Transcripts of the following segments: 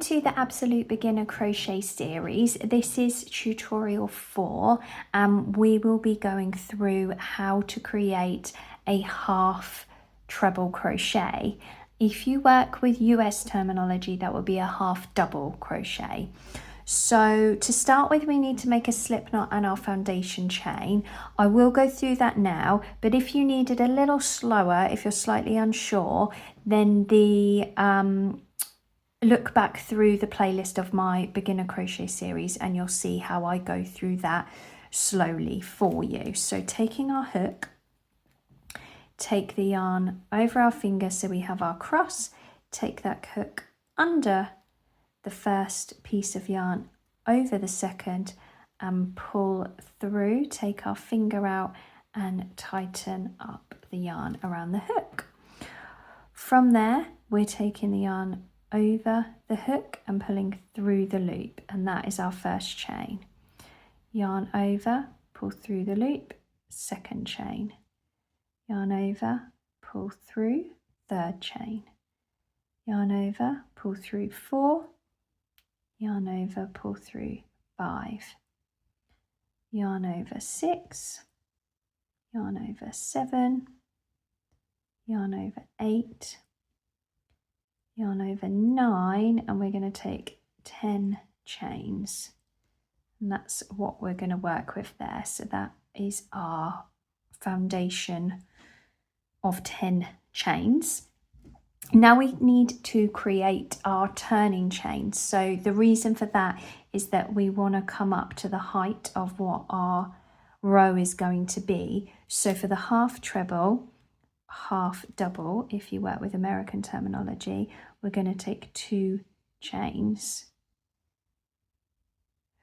to the Absolute Beginner Crochet Series. This is tutorial 4 and we will be going through how to create a half treble crochet. If you work with US terminology, that would be a half double crochet. So to start with, we need to make a slip knot and our foundation chain. I will go through that now, but if you need it a little slower, if you're slightly unsure, then look back through the playlist of my beginner crochet series and you'll see how I go through that slowly for you. So taking our hook, take the yarn over our finger so we have our cross, take that hook under the first piece of yarn over the second and pull through, take our finger out and tighten up the yarn around the hook. From there, we're taking the yarn over the hook and pulling through the loop, and that is our first chain. Yarn over, pull through the loop, second chain. Yarn over, pull through, third chain. Yarn over, pull through 4. Yarn over, pull through 5. Yarn over 6. Yarn over 7. Yarn over 8. Yarn over 9, and we're going to take 10 chains, and that's what we're going to work with there. So that is our foundation of 10 chains. Now we need to create our turning chains. So the reason for that is that we want to come up to the height of what our row is going to be. So for the half treble, half double, if you work with American terminology, we're going to take 2 chains.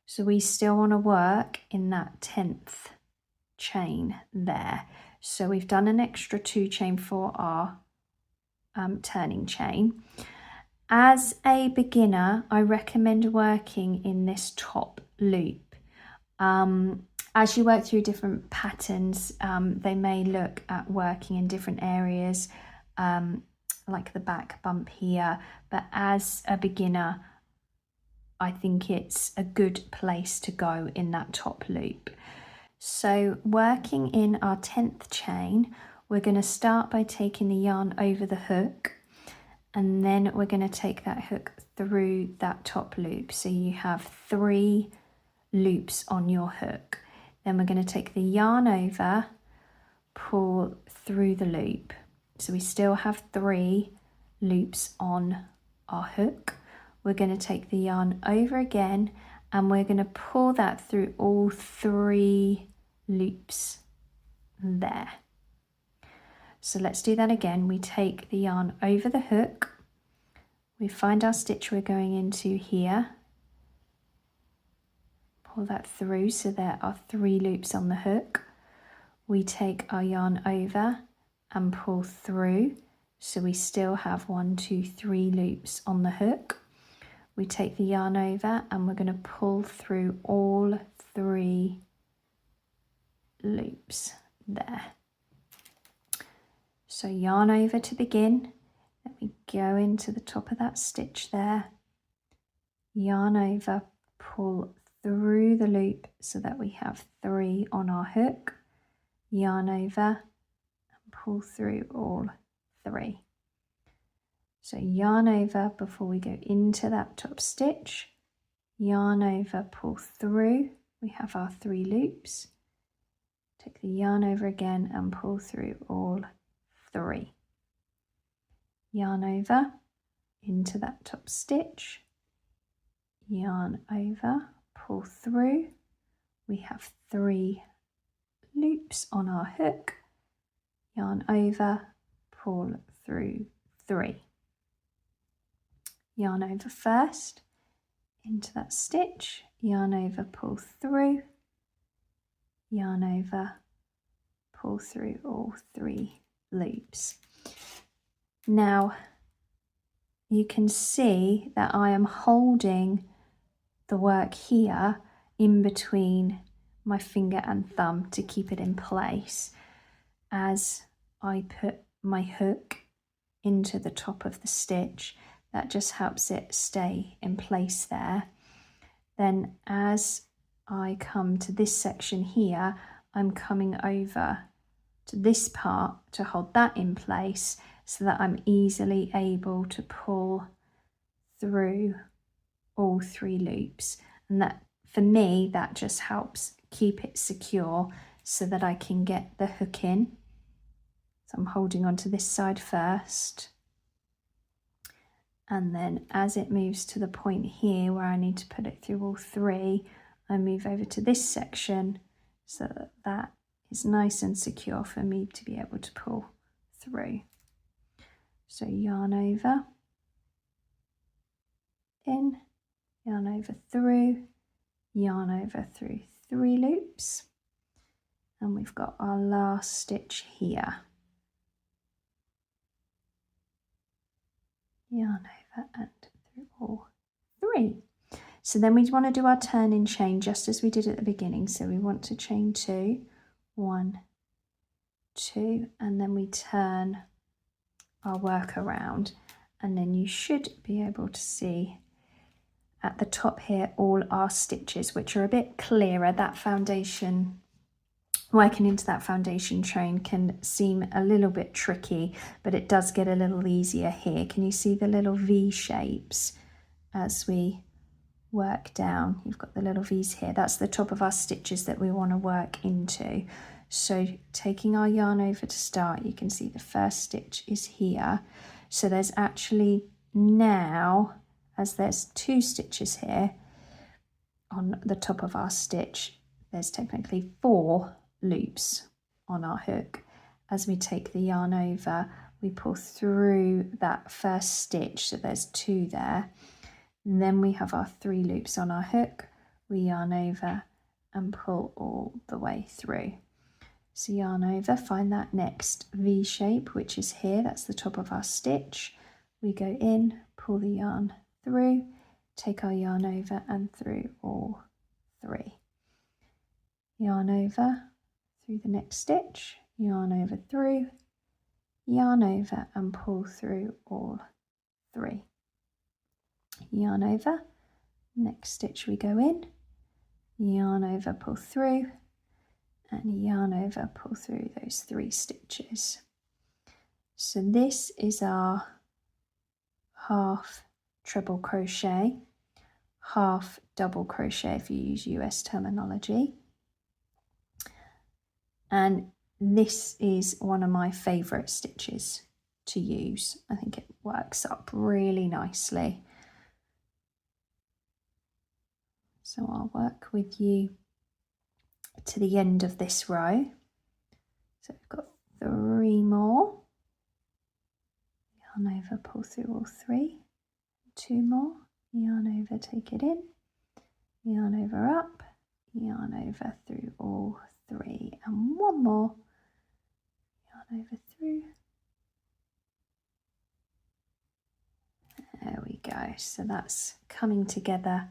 So we still want to work in that 10th chain there. So we've done an extra 2 chain for our turning chain. As a beginner, I recommend working in this top loop. As you work through different patterns, they may look at working in different areas, like the back bump here, but as a beginner, I think it's a good place to go in that top loop. So working in our 10th chain, we're going to start by taking the yarn over the hook, and then we're going to take that hook through that top loop. So you have 3 loops on your hook. Then we're going to take the yarn over, pull through the loop. So we still have 3 loops on our hook. We're going to take the yarn over again, and we're going to pull that through all 3 loops there. So let's do that again. We take the yarn over the hook, we find our stitch we're going into here, pull that through so there are 3 loops on the hook. We take our yarn over and pull through, so we still have 1, 2, 3 loops on the hook. We take the yarn over and we're going to pull through all 3 loops there. So yarn over to begin. Let me go into the top of that stitch there. Yarn over, pull through the loop so that we have 3 on our hook. Yarn over and pull through all 3. So yarn over before we go into that top stitch. Yarn over, pull through. We have our 3 loops. Take the yarn over again and pull through all 3. Yarn over into that top stitch, yarn over, pull through. We have 3 loops on our hook, yarn over, pull through 3. Yarn over first, into that stitch, yarn over, pull through, yarn over, pull through all 3 loops. Now you can see that I am holding the work here in between my finger and thumb to keep it in place as I put my hook into the top of the stitch. That just helps it stay in place there. Then as I come to this section here, I'm coming over to this part to hold that in place so that I'm easily able to pull through all 3 loops. And that, for me, that just helps keep it secure so that I can get the hook in. So I'm holding on to this side first. And then as it moves to the point here where I need to put it through all 3, I move over to this section so that that is nice and secure for me to be able to pull through. So yarn over, in, yarn over through, yarn over through 3 loops, and we've got our last stitch here. Yarn over and through all 3. So then we want to do our turn in chain just as we did at the beginning. So we want to chain 2, 1, 2, and then we turn our work around, and then you should be able to see at the top here all our stitches, which are a bit clearer. That foundation, working into that foundation chain can seem a little bit tricky, but it does get a little easier here. Can you see the little V shapes as we work down? You've got the little V's here. That's the top of our stitches that we want to work into. So taking our yarn over to start, you can see the first stitch is here. So there's actually now, as there's 2 stitches here on the top of our stitch, there's technically 4 loops on our hook. As we take the yarn over, we pull through that first stitch, so there's 2 there. And then we have our 3 loops on our hook. We yarn over and pull all the way through. So yarn over, find that next V shape, which is here. That's the top of our stitch. We go in, pull the yarn through, take our yarn over and through all 3. Yarn over through the next stitch, yarn over through, yarn over and pull through all 3. Yarn over, next stitch we go in, yarn over, pull through, and yarn over, pull through those 3 stitches. So this is our half treble crochet, half double crochet if you use US terminology. And this is one of my favourite stitches to use. I think it works up really nicely. So I'll work with you to the end of this row. So we've got 3 more. Yarn over, pull through all 3. 2 more. Yarn over, take it in. Yarn over up. Yarn over through all 3. And 1 more. Yarn over through. There we go. So that's coming together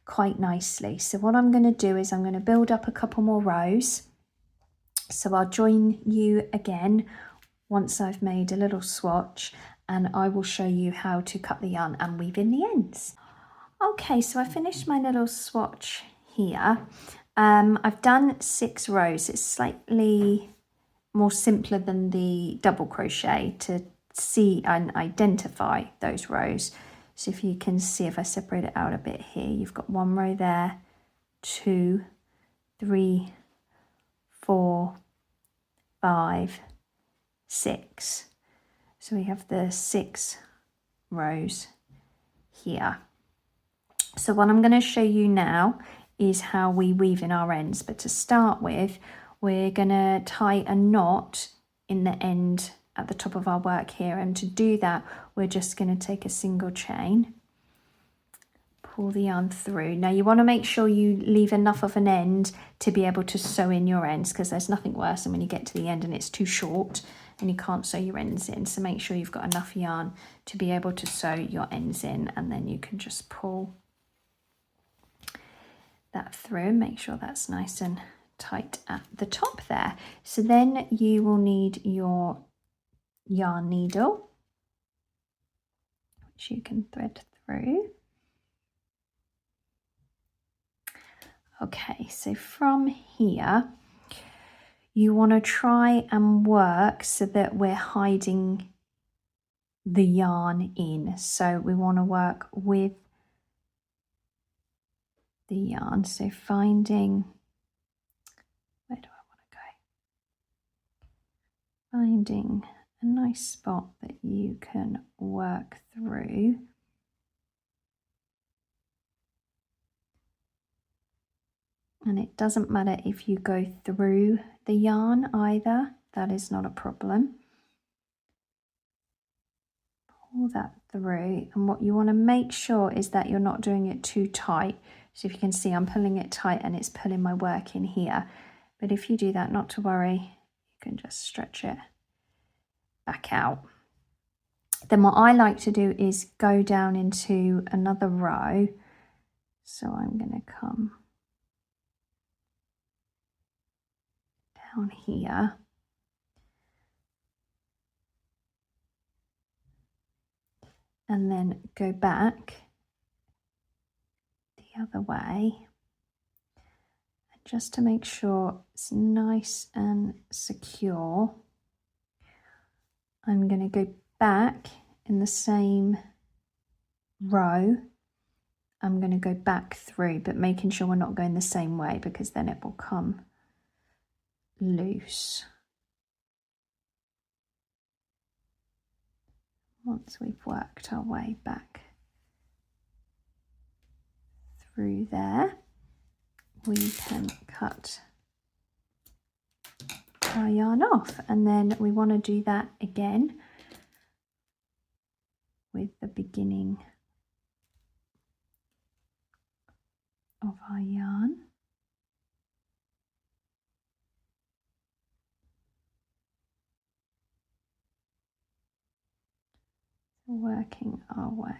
quite nicely. So what I'm going to do is I'm going to build up a couple more rows. So I'll join you again once I've made a little swatch, and I will show you how to cut the yarn and weave in the ends. Okay, so I finished my little swatch here. I've done 6 rows. It's slightly more simpler than the double crochet to see and identify those rows. So if you can see, if I separate it out a bit here, you've got 1 row there, 2, 3, 4, 5, 6. So we have the 6 rows here. So what I'm going to show you now is how we weave in our ends. But to start with, we're going to tie a knot in the end at the top of our work here, and to do that we're just going to take a single chain, pull the yarn through. Now you want to make sure you leave enough of an end to be able to sew in your ends, because there's nothing worse than when you get to the end and it's too short and you can't sew your ends in. So make sure you've got enough yarn to be able to sew your ends in, and then you can just pull that through and make sure that's nice and tight at the top there. So then you will need your yarn needle, which you can thread through. Okay, so from here, you want to try and work so that we're hiding the yarn in. So we want to work with the yarn. So finding, where do I want to go? Finding a nice spot that you can work through. And it doesn't matter if you go through the yarn either, that is not a problem. Pull that through, and what you want to make sure is that you're not doing it too tight. So if you can see, I'm pulling it tight and it's pulling my work in here. But if you do that, not to worry, you can just stretch it back out. Then what I like to do is go down into another row. So I'm going to come down here. And then go back the other way. And just to make sure it's nice and secure, I'm going to go back in the same row. I'm going to go back through, but making sure we're not going the same way, because then it will come loose. Once we've worked our way back through there, we can cut our yarn off, and then we want to do that again with the beginning of our yarn. Working our way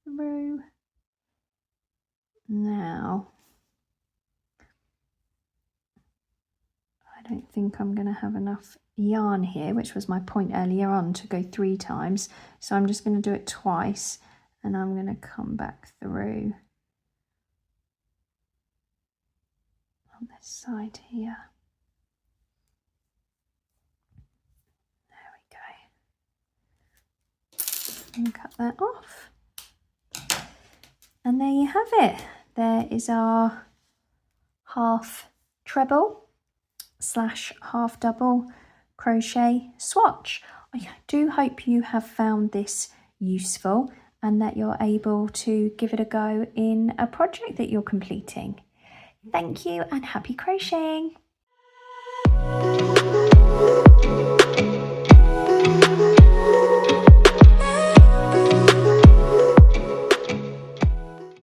through. Now, I don't think I'm going to have enough yarn here, which was my point earlier on, to go 3 times. So I'm just going to do it twice, and I'm going to come back through on this side here. There we go. And cut that off. And there you have it. There is our half treble / half double crochet swatch. I do hope you have found this useful and that you're able to give it a go in a project that you're completing. Thank you and happy crocheting!